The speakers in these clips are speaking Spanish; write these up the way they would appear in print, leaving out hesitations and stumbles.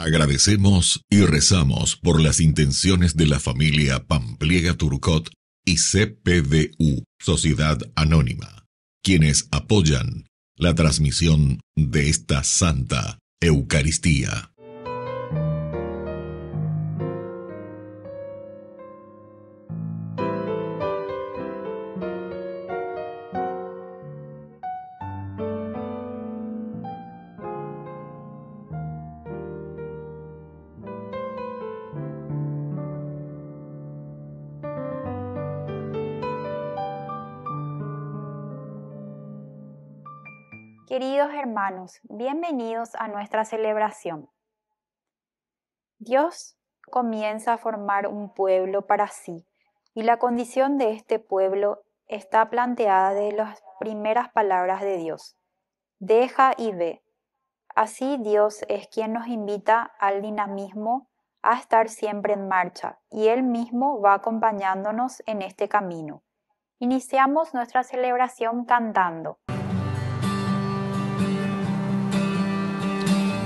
Agradecemos y rezamos por las intenciones de la familia Pampliega Turcot y CPDU, Sociedad Anónima, quienes apoyan la transmisión de esta Santa Eucaristía. Queridos hermanos, bienvenidos a nuestra celebración. Dios comienza a formar un pueblo para sí, y la condición de este pueblo está planteada de las primeras palabras de Dios. Deja y ve. Así Dios es quien nos invita al dinamismo, a estar siempre en marcha, y Él mismo va acompañándonos en este camino. Iniciamos nuestra celebración cantando.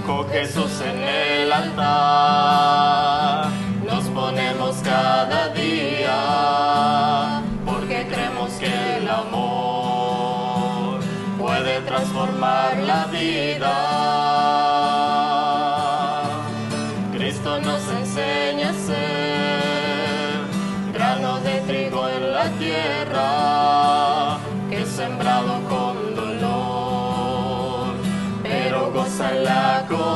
Con Jesús en el altar nos ponemos cada día, porque creemos que el amor puede transformar la vida. Cristo nos enseña a ser granos de trigo en la tierra, que es sembrado con dolor, pero goza la cosecha.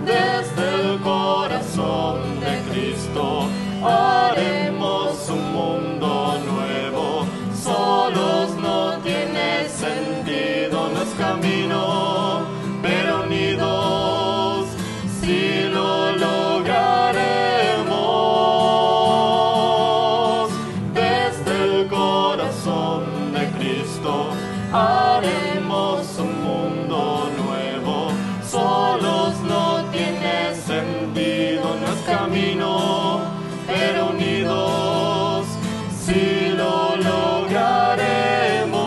Desde el corazón de Cristo haremos un mundo nuevo. Solos no tiene sentido nuestro camino, pero unidos sí lo lograremos. Desde el corazón de Cristo haremos un mundo nuevo. Solos no tiene sentido nuestro camino, pero unidos sí lo lograremos.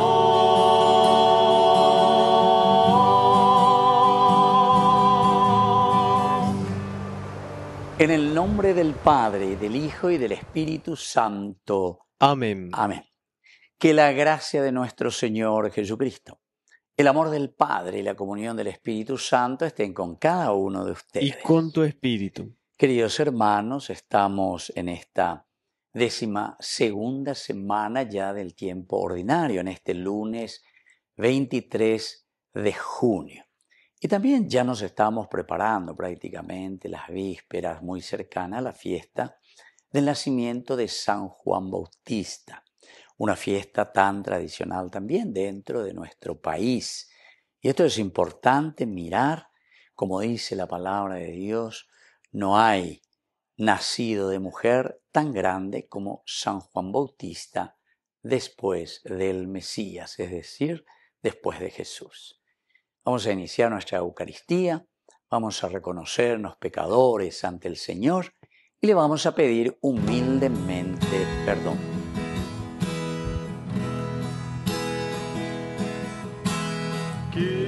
En el nombre del Padre, del Hijo y del Espíritu Santo. Amén. Amén. Que la gracia de nuestro Señor Jesucristo, el amor del Padre y la comunión del Espíritu Santo estén con cada uno de ustedes. Y con tu espíritu. Queridos hermanos, estamos en esta 12ª semana ya del tiempo ordinario, en este lunes 23 de junio. Y también ya nos estamos preparando prácticamente las vísperas muy cercanas a la fiesta del nacimiento de San Juan Bautista. Una fiesta tan tradicional también dentro de nuestro país. Y esto es importante mirar, como dice la palabra de Dios, no hay nacido de mujer tan grande como San Juan Bautista después del Mesías, es decir, después de Jesús. Vamos a iniciar nuestra Eucaristía, vamos a reconocernos pecadores ante el Señor y le vamos a pedir humildemente perdón. Christe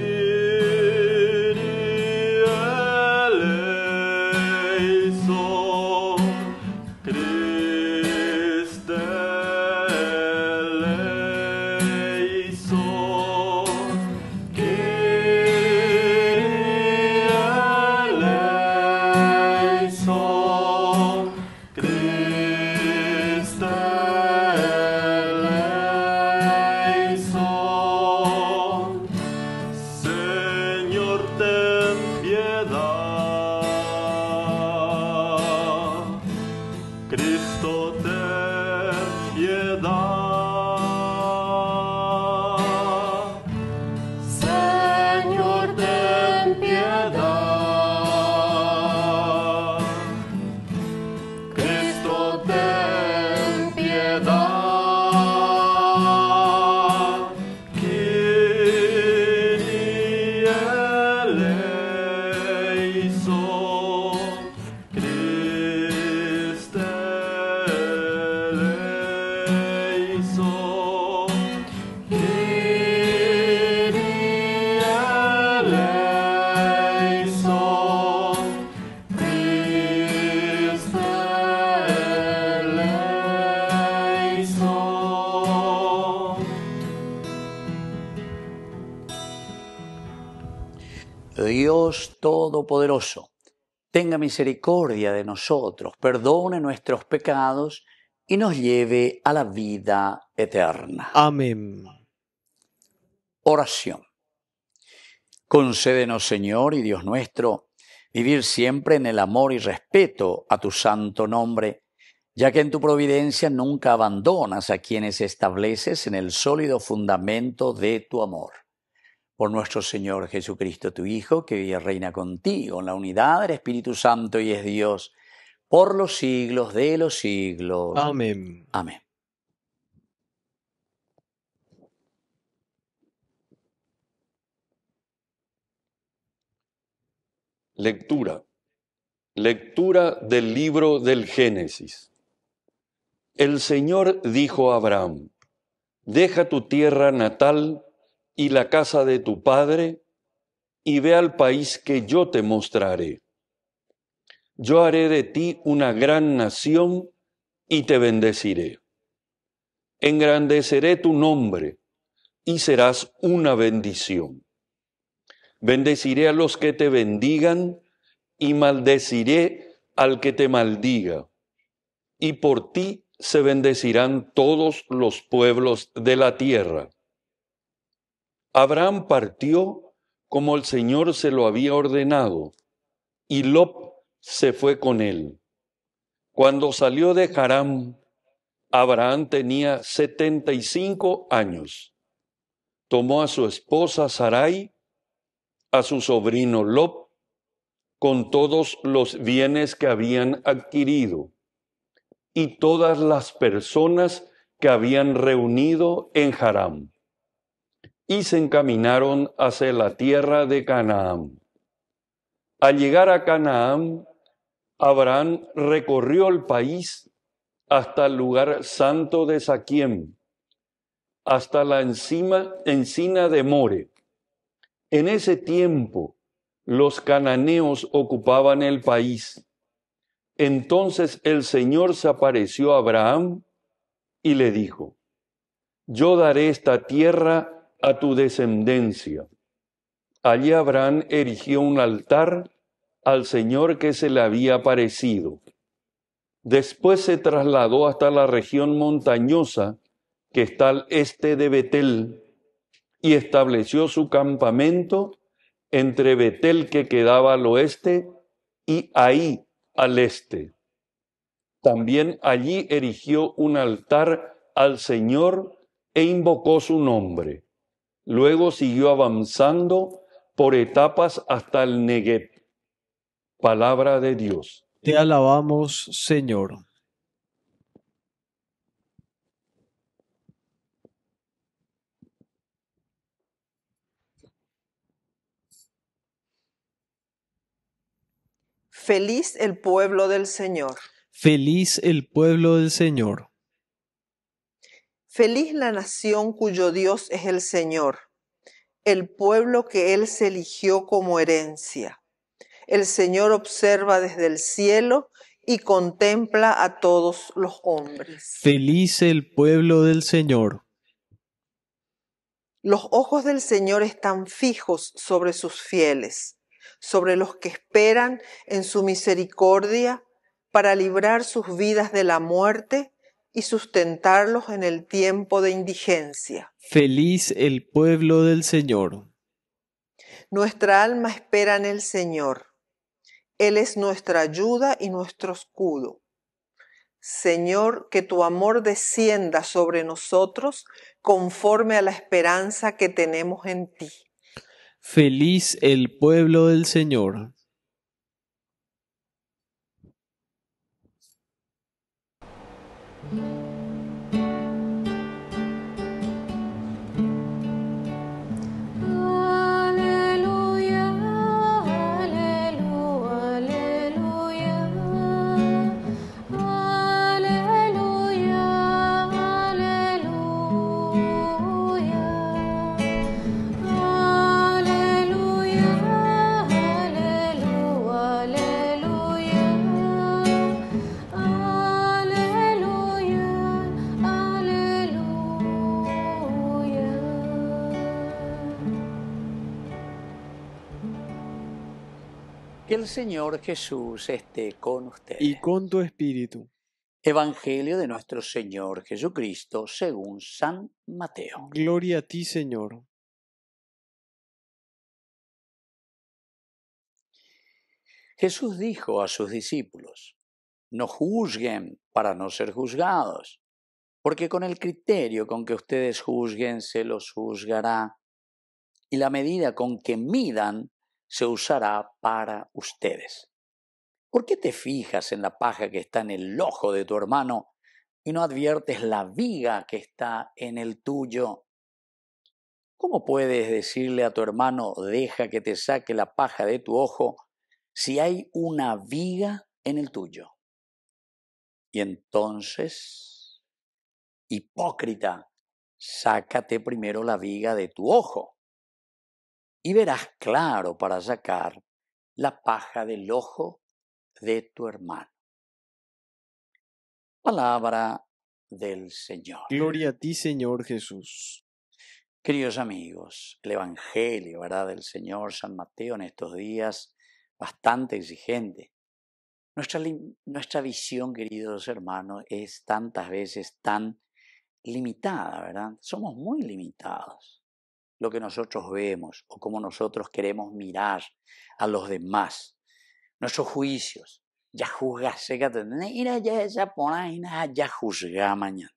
Dios Todopoderoso, tenga misericordia de nosotros, perdone nuestros pecados y nos lleve a la vida eterna. Amén. Oración. Concédenos, Señor y Dios nuestro, vivir siempre en el amor y respeto a tu santo nombre, ya que en tu providencia nunca abandonas a quienes estableces en el sólido fundamento de tu amor. Por nuestro Señor Jesucristo, tu Hijo, que vive y reina contigo en la unidad del Espíritu Santo y es Dios, por los siglos de los siglos. Amén. Amén. Lectura. Lectura del libro del Génesis. El Señor dijo a Abraham: deja tu tierra natal y la casa de tu padre, y ve al país que yo te mostraré. Yo haré de ti una gran nación y te bendeciré. Engrandeceré tu nombre y serás una bendición. Bendeciré a los que te bendigan y maldeciré al que te maldiga. Y por ti se bendecirán todos los pueblos de la tierra. Abraham partió como el Señor se lo había ordenado, y Lot se fue con él. Cuando salió de Harán, Abraham tenía 75 años. Tomó a su esposa Sarai, a su sobrino Lot, con todos los bienes que habían adquirido, y todas las personas que habían reunido en Harán, y se encaminaron hacia la tierra de Canaán. Al llegar a Canaán, Abraham recorrió el país hasta el lugar santo de Saquem, hasta la encina de More. En ese tiempo, los cananeos ocupaban el país. Entonces el Señor se apareció a Abraham y le dijo: yo daré esta tierra a tu descendencia. Allí Abraham erigió un altar al Señor que se le había aparecido. Después se trasladó hasta la región montañosa que está al este de Betel y estableció su campamento entre Betel, que quedaba al oeste, y Ahí al este. También allí erigió un altar al Señor e invocó su nombre. Luego siguió avanzando por etapas hasta el Negueb. Palabra de Dios. Te alabamos, Señor. Feliz el pueblo del Señor. Feliz el pueblo del Señor. Feliz la nación cuyo Dios es el Señor, el pueblo que Él se eligió como herencia. El Señor observa desde el cielo y contempla a todos los hombres. Feliz el pueblo del Señor. Los ojos del Señor están fijos sobre sus fieles, sobre los que esperan en su misericordia para librar sus vidas de la muerte y sustentarlos en el tiempo de indigencia. Feliz el pueblo del Señor. Nuestra alma espera en el Señor. Él es nuestra ayuda y nuestro escudo. Señor, que tu amor descienda sobre nosotros conforme a la esperanza que tenemos en ti. Feliz el pueblo del Señor. el Señor Jesús esté con ustedes. Y con tu espíritu. Evangelio de nuestro Señor Jesucristo según San Mateo. Gloria a ti, Señor. Jesús dijo a sus discípulos: no juzguen para no ser juzgados, porque con el criterio con que ustedes juzguen se los juzgará, y la medida con que midan se usará para ustedes. ¿Por qué te fijas en la paja que está en el ojo de tu hermano y no adviertes la viga que está en el tuyo? ¿Cómo puedes decirle a tu hermano, deja que te saque la paja de tu ojo, si hay una viga en el tuyo? Y entonces, hipócrita, sácate primero la viga de tu ojo y verás claro para sacar la paja del ojo de tu hermano. Palabra del Señor. Gloria a ti, Señor Jesús. Queridos amigos, el Evangelio, ¿verdad?, del Señor San Mateo en estos días, bastante exigente. Nuestra visión, queridos hermanos, es tantas veces tan limitada, ¿verdad? Somos muy limitados. Lo que nosotros vemos o cómo nosotros queremos mirar a los demás. Nuestros juicios. Ya juzgase que ira ya esa pona ya juzga mañana.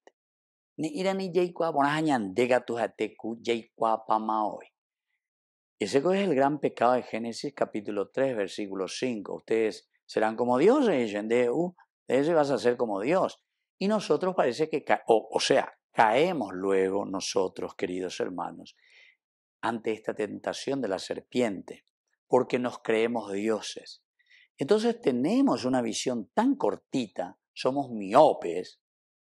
Ni ira ni jaikua pona ñandega tu jateku jaikua pama hoy. Ese es el gran pecado de Génesis capítulo 3 versículo 5. Ustedes serán como dioses, dicen de ese vas a ser como Dios. Y nosotros parece que caemos luego nosotros, queridos hermanos, ante esta tentación de la serpiente, porque nos creemos dioses. Entonces tenemos una visión tan cortita, somos miopes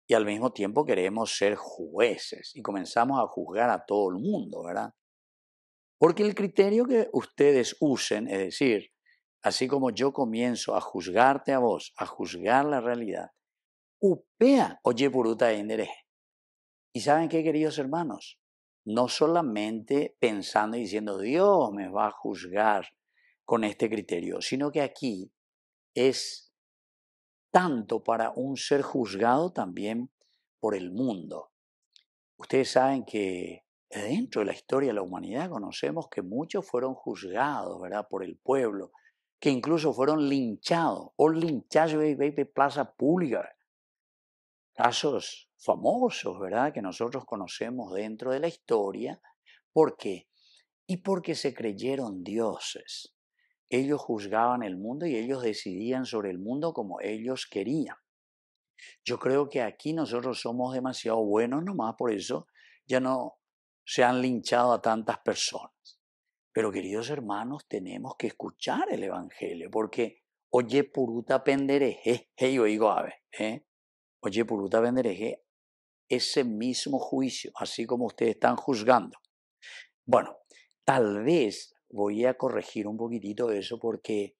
y al mismo tiempo queremos ser jueces y comenzamos a juzgar a todo el mundo, ¿verdad? Porque el criterio que ustedes usen, es decir, así como yo comienzo a juzgarte a vos, a juzgar la realidad, upea oye puruta endereje. ¿Y saben qué, queridos hermanos? No solamente pensando y diciendo Dios me va a juzgar con este criterio, sino que aquí es tanto para un ser juzgado también por el mundo. Ustedes saben que dentro de la historia de la humanidad conocemos que muchos fueron juzgados, ¿verdad?, por el pueblo, que incluso fueron linchados o linchados en plaza pública. Casos famosos, ¿verdad?, que nosotros conocemos dentro de la historia. ¿Por qué? Y porque se creyeron dioses. Ellos juzgaban el mundo y ellos decidían sobre el mundo como ellos querían. Yo creo que aquí nosotros somos demasiado buenos nomás, por eso ya no se han linchado a tantas personas. Pero queridos hermanos, tenemos que escuchar el Evangelio, porque oye puruta pendereje, yo digo oye puruta pendereje, ese mismo juicio, así como ustedes están juzgando. Bueno, tal vez voy a corregir un poquitito eso, porque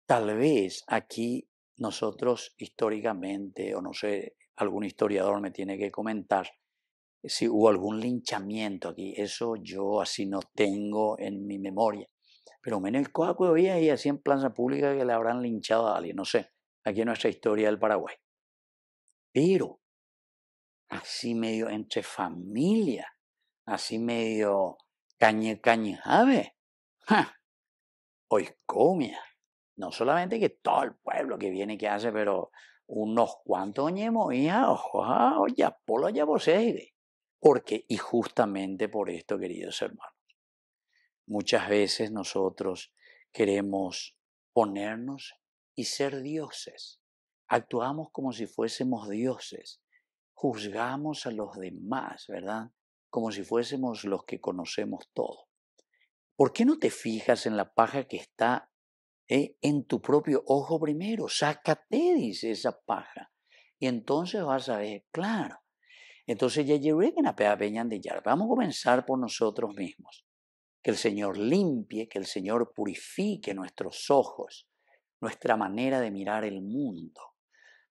tal vez aquí nosotros históricamente, o no sé, algún historiador me tiene que comentar si hubo algún linchamiento aquí. Eso yo así no tengo en mi memoria. Pero en el Coaco había ahí así en plaza pública que le habrán linchado a alguien, no sé, aquí en nuestra historia del Paraguay. Pero así medio entre familia, así medio cañejave, hoy comia. No solamente que todo el pueblo que viene que hace, pero unos cuantos ñemos ya polo ya poseide. Porque, y justamente por esto, queridos hermanos, muchas veces nosotros queremos ponernos y ser dioses. Actuamos como si fuésemos dioses. Juzgamos a los demás, ¿verdad?, como si fuésemos los que conocemos todo. ¿Por qué no te fijas en la paja que está en tu propio ojo primero? Sácate, dice, esa paja. Y entonces vas a ver, claro. Entonces ya llegué en la peña de Yar. Vamos a comenzar por nosotros mismos. Que el Señor limpie, que el Señor purifique nuestros ojos, nuestra manera de mirar el mundo.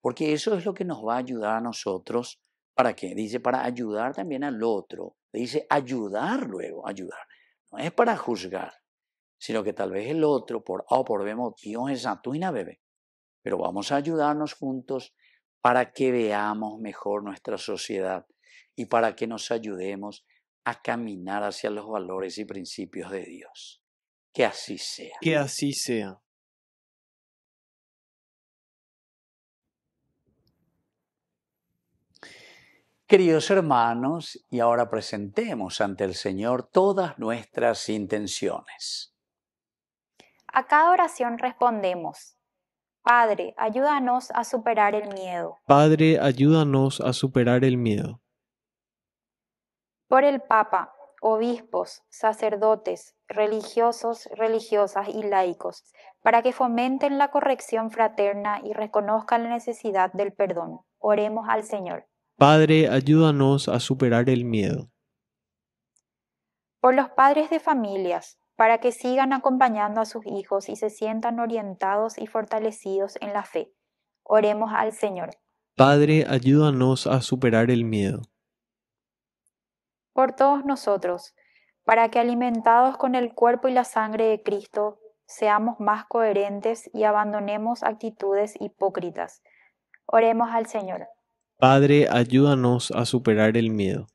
Porque eso es lo que nos va a ayudar a nosotros. ¿Para qué? Dice, para ayudar también al otro. Dice, ayudar luego, ayudar. No es para juzgar, sino que tal vez el otro, por A o por B motivo, es atuina bebé. Pero vamos a ayudarnos juntos para que veamos mejor nuestra sociedad y para que nos ayudemos a caminar hacia los valores y principios de Dios. Que así sea. Que así sea. Queridos hermanos, y ahora presentemos ante el Señor todas nuestras intenciones. A cada oración respondemos: Padre, ayúdanos a superar el miedo. Padre, ayúdanos a superar el miedo. Por el Papa, obispos, sacerdotes, religiosos, religiosas y laicos, para que fomenten la corrección fraterna y reconozcan la necesidad del perdón. Oremos al Señor. Padre, ayúdanos a superar el miedo. Por los padres de familias, para que sigan acompañando a sus hijos y se sientan orientados y fortalecidos en la fe. Oremos al Señor. Padre, ayúdanos a superar el miedo. Por todos nosotros, para que alimentados con el cuerpo y la sangre de Cristo, seamos más coherentes y abandonemos actitudes hipócritas. Oremos al Señor. Padre, ayúdanos a superar el miedo.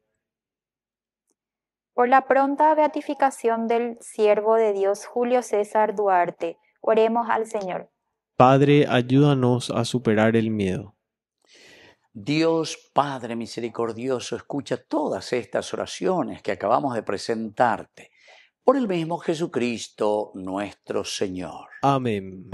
Por la pronta beatificación del siervo de Dios Julio César Duarte, oremos al Señor. Padre, ayúdanos a superar el miedo. Dios Padre misericordioso, escucha todas estas oraciones que acabamos de presentarte. Por el mismo Jesucristo nuestro Señor. Amén.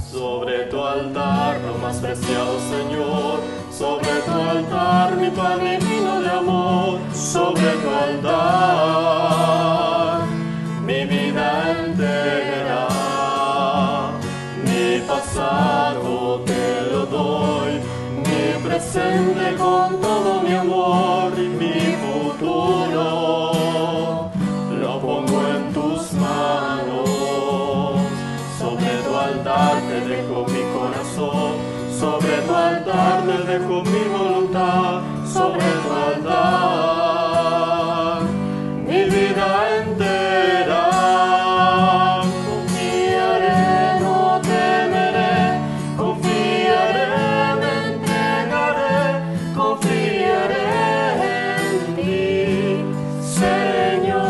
Sobre tu altar, lo más preciado Señor, sobre tu altar mi pan y vino de amor, sobre tu altar mi vida entera, mi pasado te lo doy, mi presente con todo mi amor y mi futuro lo pongo en tus manos. Sobre tu altar te dejo mi corazón, sobre tu altar te dejo mi voluntad, sobre tu altar mi vida entera. Confiaré, no temeré, confiaré, me entregaré, confiaré en ti, Señor.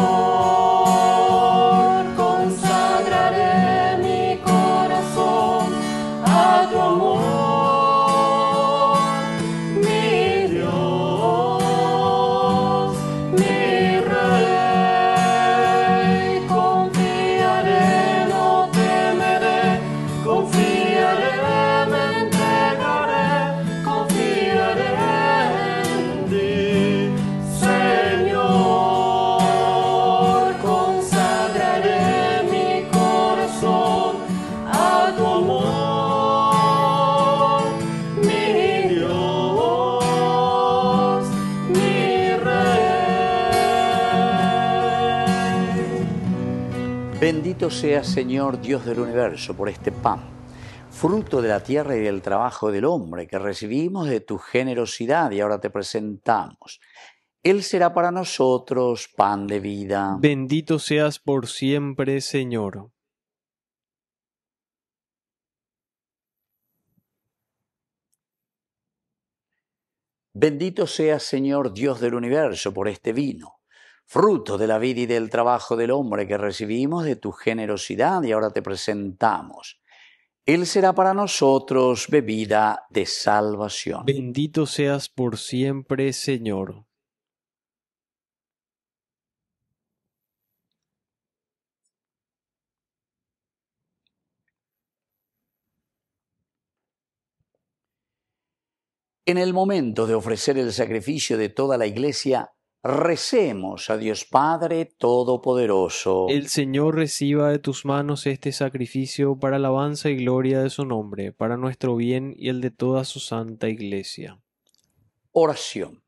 Consagraré mi corazón a tu amor, mi Dios, mi Rey. Confiaré, no temeré, confiaré, me entregaré, confiaré en ti, Señor. Consagraré mi corazón a tu amor, mi Dios, mi Rey. Bendito seas, Señor, Dios del universo, por este pan, fruto de la tierra y del trabajo del hombre, que recibimos de tu generosidad y ahora te presentamos. Él será para nosotros pan de vida. Bendito seas por siempre, Señor. Bendito seas, Señor, Dios del universo, por este vino, fruto de la vida y del trabajo del hombre, que recibimos de tu generosidad y ahora te presentamos. Él será para nosotros bebida de salvación. Bendito seas por siempre, Señor. En el momento de ofrecer el sacrificio de toda la Iglesia, recemos a Dios Padre Todopoderoso. El Señor reciba de tus manos este sacrificio para alabanza y gloria de su nombre, para nuestro bien y el de toda su santa Iglesia. Oración.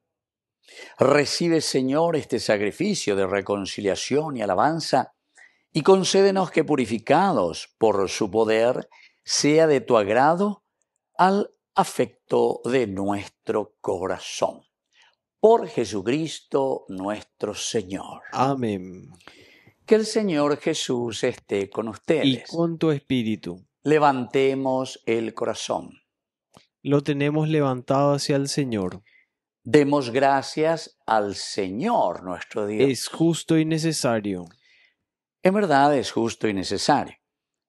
Recibe, Señor, este sacrificio de reconciliación y alabanza, y concédenos que, purificados por su poder, sea de tu agrado al afecto de nuestro corazón. Por Jesucristo nuestro Señor. Amén. Que el Señor Jesús esté con Y ustedes. con tu espíritu. Levantemos el corazón. Lo tenemos levantado hacia el Señor. Demos gracias al Señor nuestro Dios. Es justo y necesario. En verdad es justo y necesario.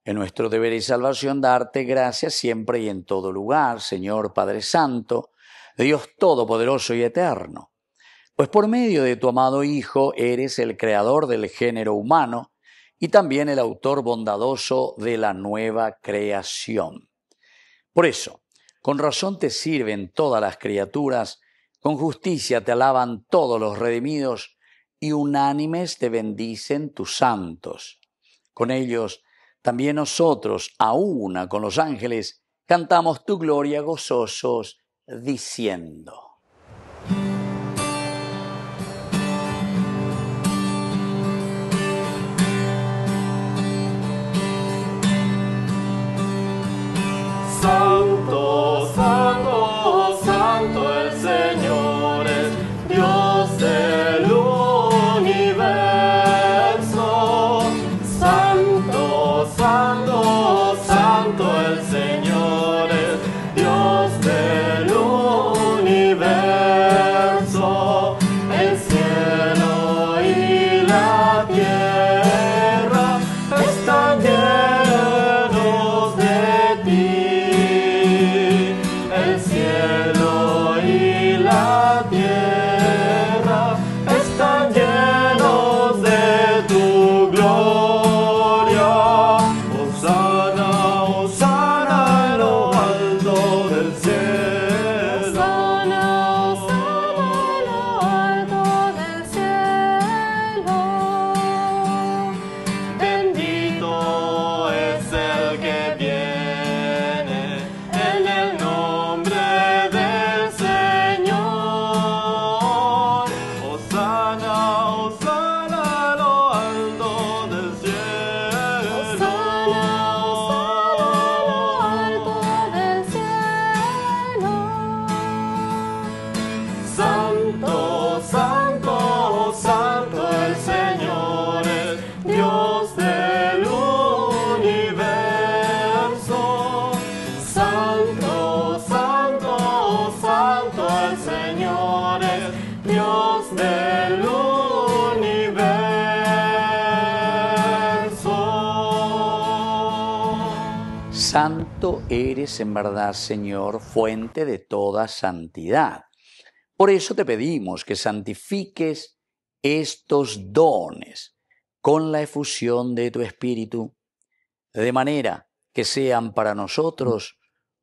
En nuestro deber y salvación darte gracias siempre y en todo lugar, Señor Padre Santo, Dios Todopoderoso y Eterno. Pues por medio de tu amado Hijo eres el creador del género humano y también el autor bondadoso de la nueva creación. Por eso, con razón te sirven todas las criaturas, con justicia te alaban todos los redimidos y unánimes te bendicen tus santos. Con ellos, también nosotros, a una con los ángeles, cantamos tu gloria gozosos, diciendo: Santo, santo, santo el Señor es Dios del universo. Santo, santo, santo el Señor es Dios del universo. El cielo y la tierra están llenos de ti. El cielo y la tierra están llenos de tu gloria. Hosana, hosana en lo alto del cielo. Hosana, hosana en lo alto del cielo. Bendito es el que viene en el nombre del Señor. Hosana, hosana en lo alto del cielo. Hosana, hosana en lo alto del cielo. Santo, santo, santo el Señor es Dios del universo. Santo, santo, santo el Señor es Dios del universo. Santo eres en verdad, Señor, fuente de toda santidad. Por eso te pedimos que santifiques estos dones con la efusión de tu Espíritu, de manera que sean para nosotros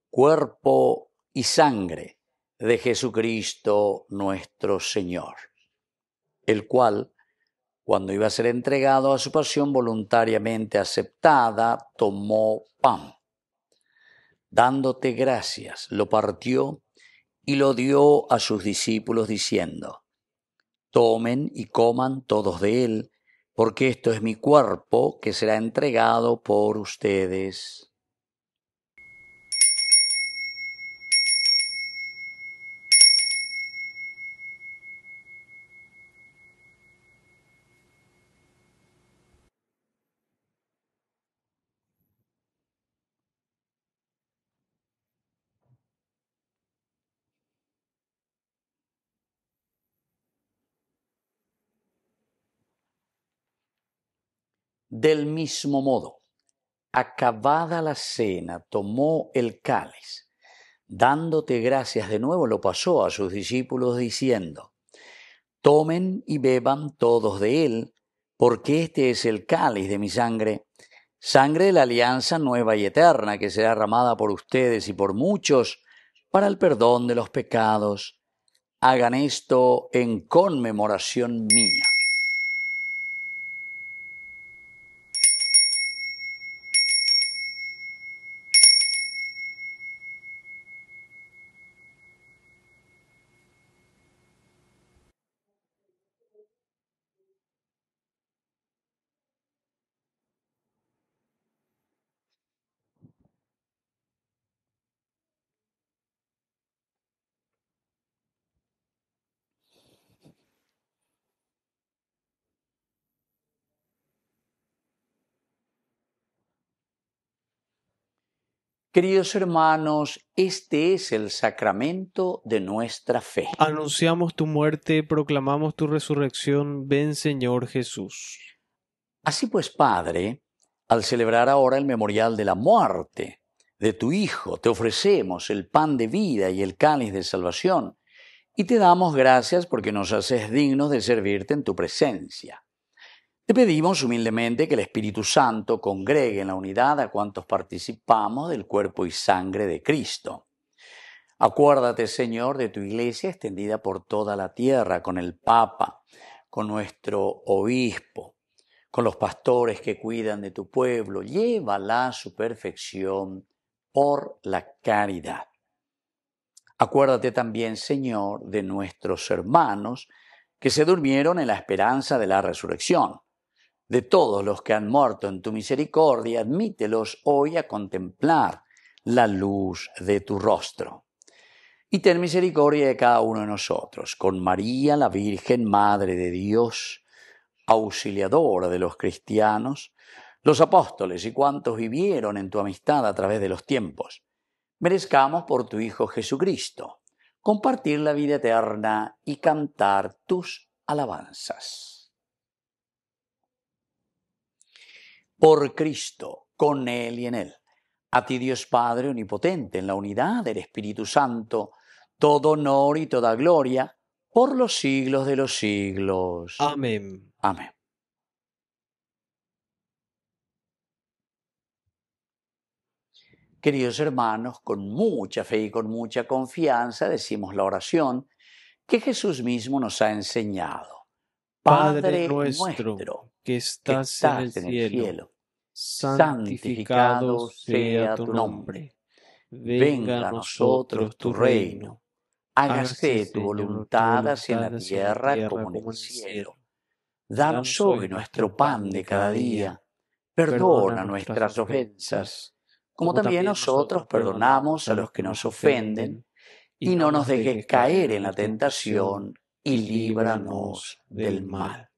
cuerpo y sangre de Jesucristo nuestro Señor, el cual, cuando iba a ser entregado a su pasión voluntariamente aceptada, tomó pan. Dándote gracias, lo partió y lo dio a sus discípulos diciendo: tomen y coman todos de él, porque esto es mi cuerpo que será entregado por ustedes. Del mismo modo, acabada la cena, tomó el cáliz. Dándote gracias de nuevo, lo pasó a sus discípulos diciendo: tomen y beban todos de él, porque este es el cáliz de mi sangre, sangre de la alianza nueva y eterna, que será derramada por ustedes y por muchos para el perdón de los pecados. Hagan esto en conmemoración mía. Queridos hermanos, este es el sacramento de nuestra fe. Anunciamos tu muerte, proclamamos tu resurrección. Ven, Señor Jesús. Así pues, Padre, al celebrar ahora el memorial de la muerte de tu Hijo, te ofrecemos el pan de vida y el cáliz de salvación, y te damos gracias porque nos haces dignos de servirte en tu presencia. Te pedimos humildemente que el Espíritu Santo congregue en la unidad a cuantos participamos del cuerpo y sangre de Cristo. Acuérdate, Señor, de tu Iglesia extendida por toda la tierra, con el Papa, con nuestro obispo, con los pastores que cuidan de tu pueblo. Llévala a su perfección por la caridad. Acuérdate también, Señor, de nuestros hermanos que se durmieron en la esperanza de la resurrección. De todos los que han muerto en tu misericordia, admítelos hoy a contemplar la luz de tu rostro. Y ten misericordia de cada uno de nosotros, con María, la Virgen, Madre de Dios, auxiliadora de los cristianos, los apóstoles y cuantos vivieron en tu amistad a través de los tiempos. Merezcamos por tu Hijo Jesucristo compartir la vida eterna y cantar tus alabanzas. Por Cristo, con Él y en Él. A ti, Dios Padre Omnipotente, en la unidad del Espíritu Santo, todo honor y toda gloria, por los siglos de los siglos. Amén. Amén. Queridos hermanos, con mucha fe y con mucha confianza decimos la oración que Jesús mismo nos ha enseñado. Padre nuestro, que estás en el cielo, santificado sea tu nombre. Venga a nosotros tu reino. Hágase tu voluntad así en la tierra como en el cielo. Danos hoy nuestro pan de cada día. Perdona nuestras ofensas, como también nosotros perdonamos a los que nos ofenden. Y no nos dejes caer en la tentación, y líbranos del mal.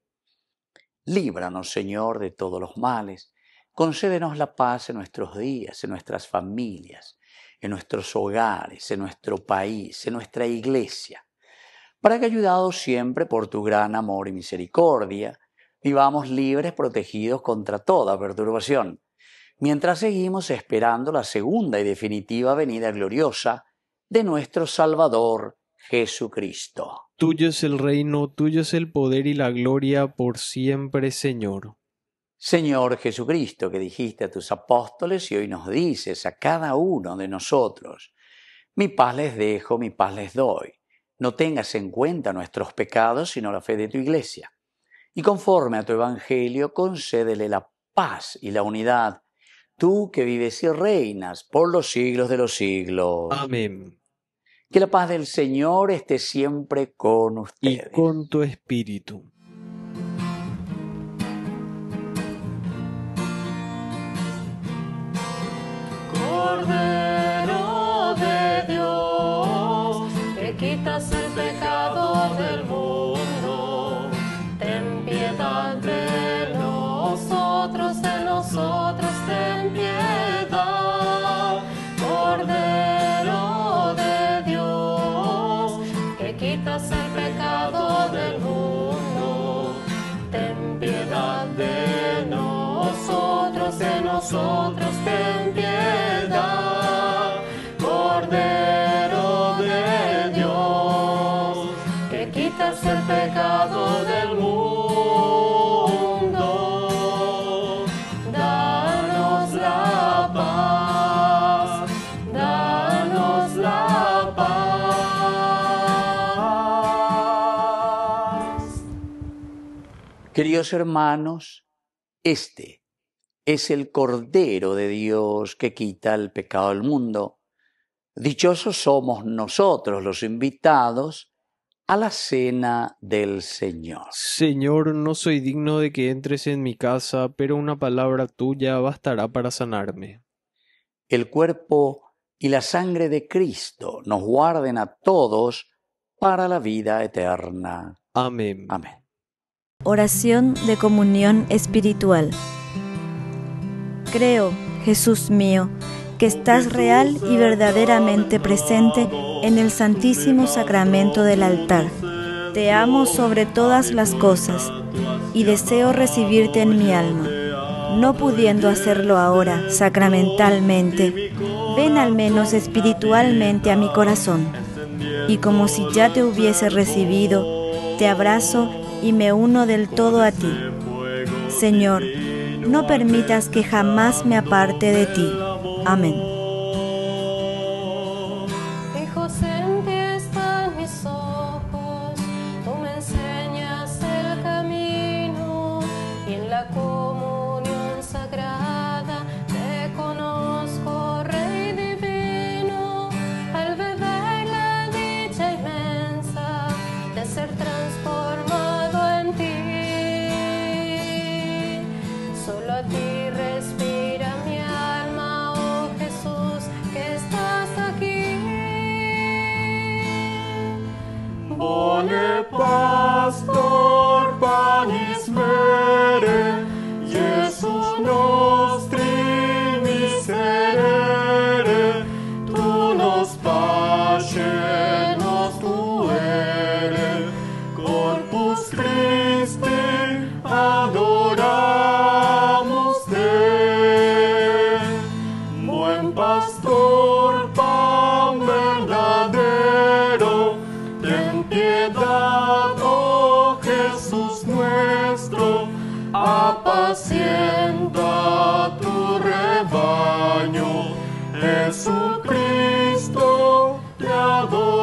Líbranos, Señor, de todos los males. Concédenos la paz en nuestros días, en nuestras familias, en nuestros hogares, en nuestro país, en nuestra iglesia, para que, ayudados siempre por tu gran amor y misericordia, vivamos libres, protegidos contra toda perturbación, mientras seguimos esperando la segunda y definitiva venida gloriosa de nuestro Salvador Jesucristo. Tuyo es el reino, tuyo es el poder y la gloria por siempre, Señor. Señor Jesucristo, que dijiste a tus apóstoles y hoy nos dices a cada uno de nosotros, mi paz les dejo, mi paz les doy. No tengas en cuenta nuestros pecados, sino la fe de tu iglesia. Y conforme a tu evangelio, concédele la paz y la unidad, tú que vives y reinas por los siglos de los siglos. Amén. Que la paz del Señor esté siempre con ustedes. Y con tu espíritu. Cordero de Dios, que quitas el pecado del mundo, ten piedad de nosotros ten piedad. Cordero de Dios, que quitas el pecado del mundo, ten piedad de nosotros ten piedad. Cordero de Dios, que quitas el pecado del mundo, danos la paz, danos la paz. Queridos hermanos, este es el Cordero de Dios que quita el pecado del mundo. Dichosos somos nosotros los invitados a la cena del Señor. Señor, no soy digno de que entres en mi casa, pero una palabra tuya bastará para sanarme. El cuerpo y la sangre de Cristo nos guarden a todos para la vida eterna. Amén. Amén. Oración de comunión espiritual. Creo, Jesús mío, que estás real y verdaderamente presente en el Santísimo Sacramento del altar. Te amo sobre todas las cosas y deseo recibirte en mi alma. No pudiendo hacerlo ahora sacramentalmente, ven al menos espiritualmente a mi corazón. Y como si ya te hubiese recibido, te abrazo y me uno del todo a ti. Señor, no permitas que jamás me aparte de ti. Amén. Fijos en ti están mis ojos, tú me enseñas el camino, y en la comunión sagrada te conozco, Rey divino, al beber la dicha inmensa de ser transformado en ti. Solo a ti respira mi alma, oh Jesús, que estás aquí. Bone pastor panis mere, Jesús nostri miserere, tu nos pace, nos tuere, corpus Christi adoramos te. Buen pastor, pan verdadero, ten piedad, oh Jesús nuestro, apacienta tu rebaño. Jesucristo, te adoramos.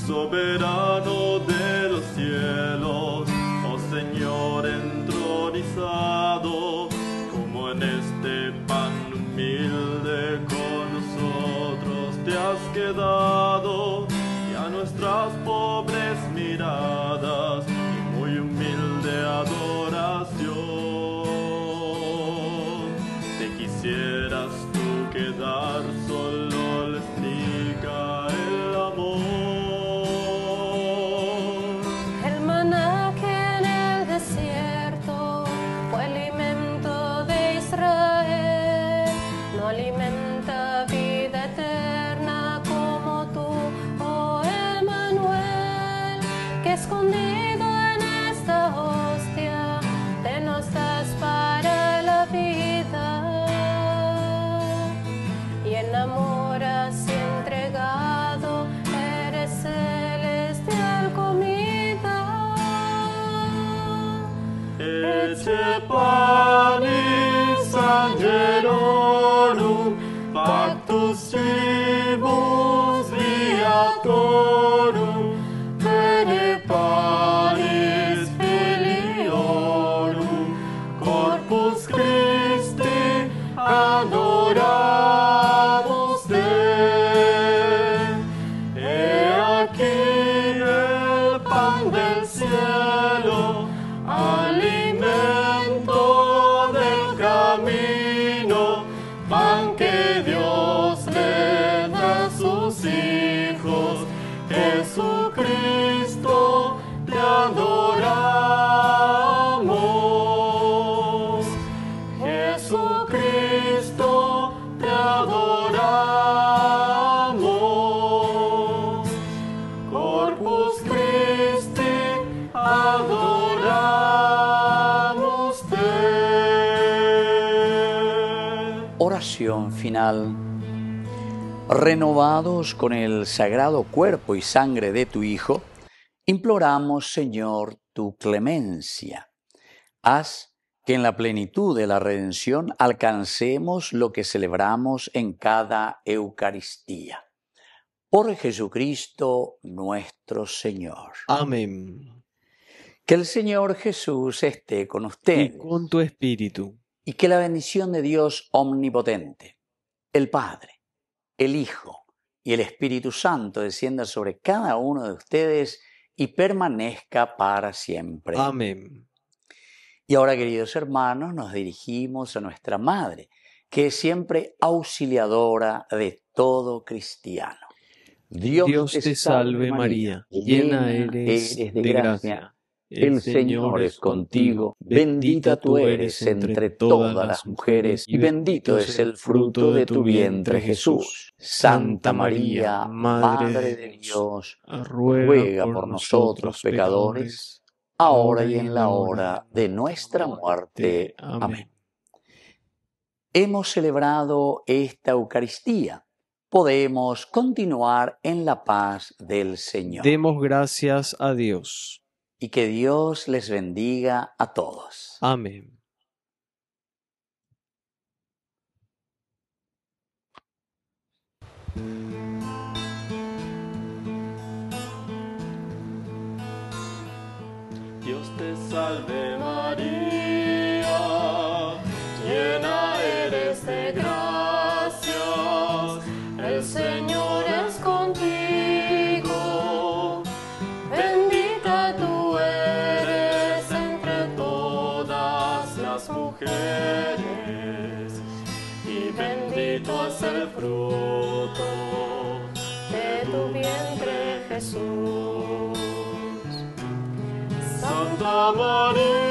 Soberano de los cielos, oh Señor entronizado, como en este pan humilde con nosotros te has quedado, y a nuestras pobres miradas y muy humilde adoración, te quisieras tú quedar, solo les explica el amor. El maná que en el desierto fue alimento de Israel, no alimenta vida eterna como tú, oh Emmanuel, que escondido en esta hostia te nos das para la vida, y en amor así entregado eres celestial comida. Ecce panis angelorum, pactus vivus viatorum, bene panis filiorum, corpus Christi adoramos te. He aquí el pan del cielo, alimento del camino, pan que Dios le da a sus hijos. Jesucristo, te adoramos. Jesucristo, te adoramos. Corpus Christi, adoramos te. Oración final. Renovados con el sagrado cuerpo y sangre de tu Hijo, imploramos, Señor, tu clemencia. Haz que en la plenitud de la redención alcancemos lo que celebramos en cada Eucaristía. Por Jesucristo nuestro Señor. Amén. Que el Señor Jesús esté con ustedes. Y con tu espíritu. Y que la bendición de Dios omnipotente, el Padre, el Hijo y el Espíritu Santo descienda sobre cada uno de ustedes y permanezca para siempre. Amén. Y ahora, queridos hermanos, nos dirigimos a nuestra Madre, que es siempre auxiliadora de todo cristiano. Dios te salve María, llena eres de gracia. El Señor es contigo, bendita tú eres entre todas las mujeres, y bendito es el fruto de tu vientre, Jesús. Santa María, Madre de Dios, ruega por nosotros pecadores, ahora y en la hora de nuestra muerte. Amén. Hemos celebrado esta Eucaristía. Podemos continuar en la paz del Señor. Demos gracias a Dios. Y que Dios les bendiga a todos. Amén. Dios te salve María, llena eres de gracias, el Señor es contigo, bendita tú eres entre todas las mujeres, y bendito es el fruto de tu vientre, Jesús. Santa María,